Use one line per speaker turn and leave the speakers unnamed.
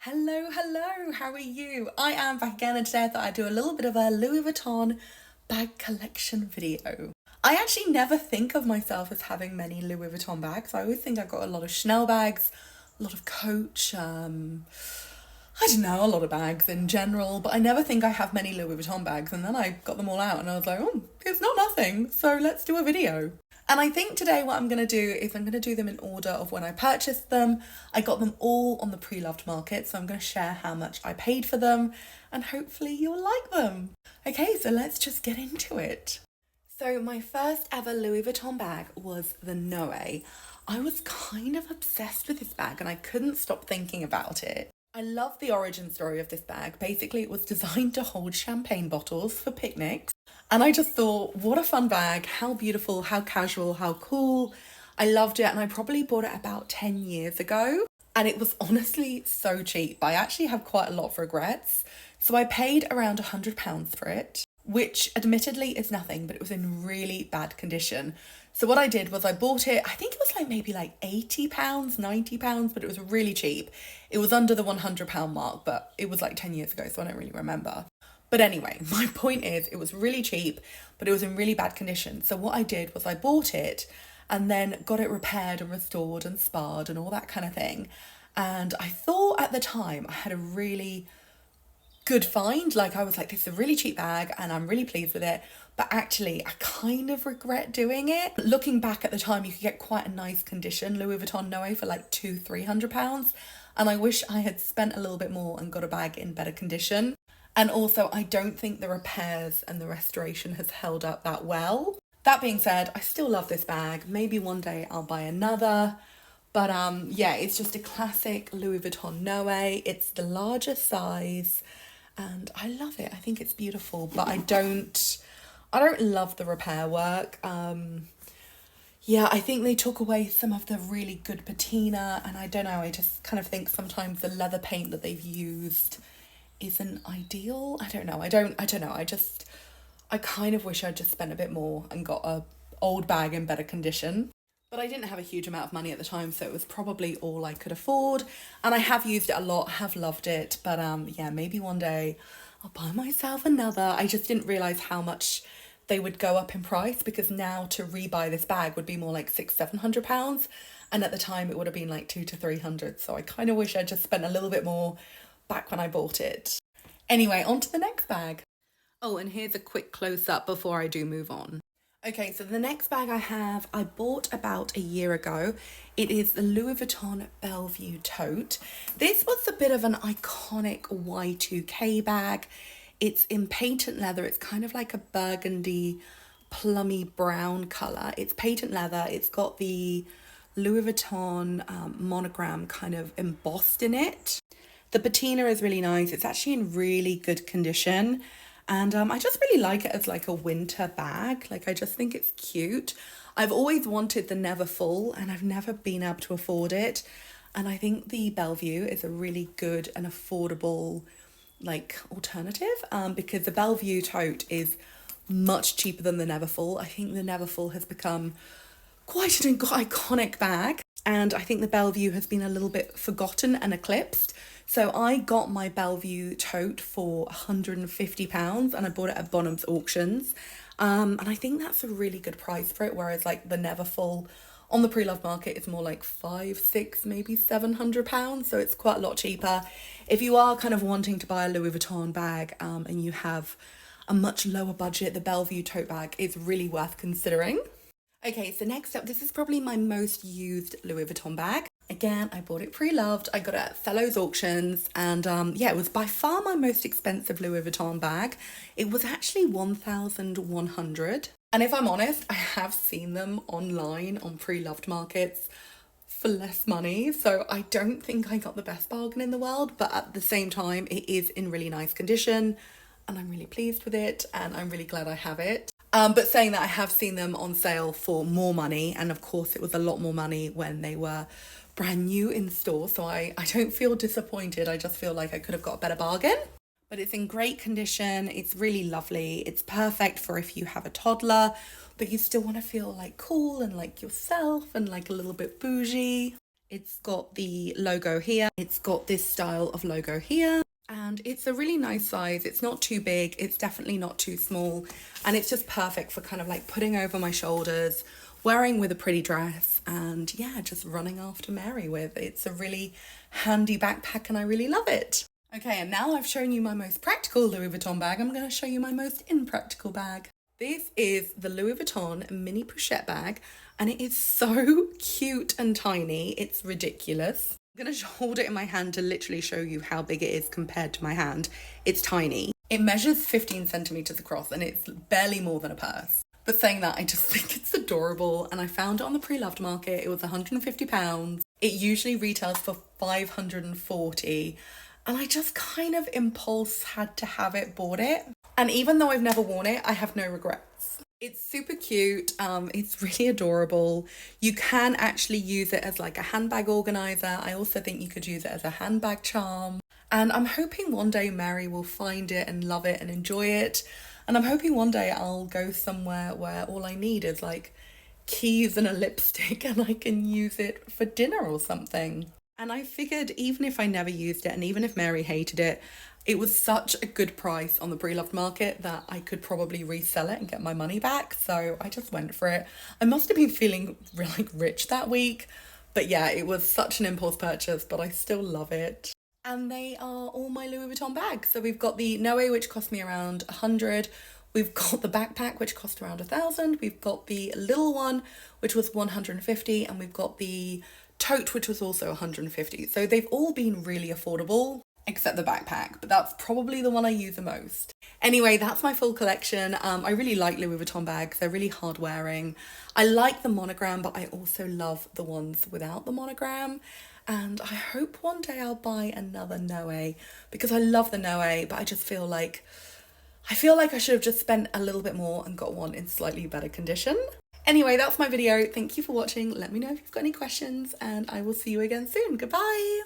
Hello, how are you? I am back again and today I thought I'd do a little bit of a Louis Vuitton bag collection video. I actually never think of myself as having many Louis Vuitton bags. I always think I've got a lot of Chanel bags, a lot of Coach, I don't know, a lot of bags in general, but I never think I have many Louis Vuitton bags. And then I got them all out and I was like, oh, it's not nothing, so let's do a video. And I think today what I'm going to do is I'm going to do them in order of when I purchased them. I got them all on the Preloved market, so I'm going to share how much I paid for them and hopefully you'll like them. Okay, so let's just get into it. So my first ever Louis Vuitton bag was the Noe. I was kind of obsessed with this bag and I couldn't stop thinking about it. I love the origin story of this bag. Basically, it was designed to hold champagne bottles for picnics. And I just thought, what a fun bag, how beautiful, how casual, how cool. I loved it and I probably bought it about 10 years ago. And it was honestly so cheap. I actually have quite a lot of regrets. So I paid around £100 for it, which admittedly is nothing, but it was in really bad condition. So what I did was I bought it, I think it was maybe £80, £90, but it was really cheap. It was under the £100 mark, but it was 10 years ago, so I don't really remember. But anyway, my point is it was really cheap, but it was in really bad condition. So what I did was I bought it and then got it repaired and restored and sparred and all that kind of thing. And I thought at the time I had a really good find. I was like, this is a really cheap bag and I'm really pleased with it. But actually, I kind of regret doing it. Looking back at the time, you could get quite a nice condition Louis Vuitton Noe for £200-300. And I wish I had spent a little bit more and got a bag in better condition. And also, I don't think the repairs and the restoration has held up that well. That being said, I still love this bag. Maybe one day I'll buy another. But yeah, it's just a classic Louis Vuitton Noe. It's the larger size and I love it. I think it's beautiful, but I don't love the repair work. Yeah, I think they took away some of the really good patina and I don't know, I just kind of think sometimes the leather paint that they've used isn't ideal. I don't know. I kind of wish I'd just spent a bit more and got a old bag in better condition. But I didn't have a huge amount of money at the time, so it was probably all I could afford. And I have used it a lot, have loved it. But yeah, maybe one day I'll buy myself another. I just didn't realise how much they would go up in price because now to rebuy this bag would be more like £600-700. And at the time it would have been £200-300. So I kind of wish I'd just spent a little bit more back when I bought it. Anyway, on to the next bag. Oh, and here's a quick close-up before I do move on. Okay, so the next bag I bought about a year ago. It is the Louis Vuitton Belle Vie tote. This was a bit of an iconic Y2K bag. It's in patent leather. It's kind of like a burgundy, plummy brown colour. It's patent leather. It's got the Louis Vuitton monogram kind of embossed in it. The patina is really nice. It's actually in really good condition. And I just really like it as a winter bag. I just think it's cute. I've always wanted the Never Full and I've never been able to afford it. And I think the Belle Vie is a really good and affordable alternative because the Belle Vie tote is much cheaper than the Never Full. I think the Never Full has become quite an iconic bag. And I think the Belle Vie has been a little bit forgotten and eclipsed. So I got my Belle Vie tote for £150 and I bought it at Bonham's auctions. And I think that's a really good price for it. Whereas the Never Full on the pre-loved market is more £500, £600, maybe £700. So it's quite a lot cheaper. If you are kind of wanting to buy a Louis Vuitton bag and you have a much lower budget, the Belle Vie tote bag is really worth considering. Okay, so next up, this is probably my most used Louis Vuitton bag. Again, I bought it pre-loved. I got it at Fellows Auctions and yeah, it was by far my most expensive Louis Vuitton bag. It was actually £1,100. And if I'm honest, I have seen them online on pre-loved markets for less money. So I don't think I got the best bargain in the world, but at the same time, it is in really nice condition and I'm really pleased with it and I'm really glad I have it. But saying that, I have seen them on sale for more money. And of course, it was a lot more money when they were brand new in store. So I don't feel disappointed. I just feel like I could have got a better bargain. But it's in great condition. It's really lovely. It's perfect for if you have a toddler, but you still want to feel cool and like yourself and a little bit bougie. It's got the logo here. It's got this style of logo here. And it's a really nice size. It's not too big. It's definitely not too small. And it's just perfect for kind of like putting over my shoulders, wearing with a pretty dress, and yeah, just running after Mary with. It's a really handy backpack and I really love it. Okay, and now I've shown you my most practical Louis Vuitton bag, I'm going to show you my most impractical bag. This is the Louis Vuitton mini pochette bag, and it is so cute and tiny, it's ridiculous. I'm going to hold it in my hand to literally show you how big it is compared to my hand. It's tiny. It measures 15 centimeters across and it's barely more than a purse. But saying that, I just think it's adorable, and I found it on the Preloved market. It was £150. It usually retails for £540, and I just kind of impulse had to have it, bought it. And even though I've never worn it, I have no regrets. It's super cute, it's really adorable. You can actually use it as like a handbag organizer. I also think you could use it as a handbag charm. And I'm hoping one day Mary will find it and love it and enjoy it. And I'm hoping one day I'll go somewhere where all I need is like keys and a lipstick and I can use it for dinner or something. And I figured even if I never used it and even if Mary hated it, it was such a good price on the Preloved market that I could probably resell it and get my money back. So I just went for it. I must have been feeling really rich that week. But yeah, it was such an impulse purchase, but I still love it. And they are all my Louis Vuitton bags. So we've got the Noe, which cost me around 100. We've got the backpack, which cost around 1,000. We've got the little one, which was 150. And we've got the tote, which was also 150. So they've all been really affordable, except the backpack, but that's probably the one I use the most. Anyway, that's my full collection. I really like Louis Vuitton bags. They're really hard wearing. I like the monogram, but I also love the ones without the monogram. And I hope one day I'll buy another Noe, because I love the Noe, but I feel like I should have just spent a little bit more and got one in slightly better condition. Anyway, that's my video. Thank you for watching. Let me know if you've got any questions, and I will see you again soon. Goodbye.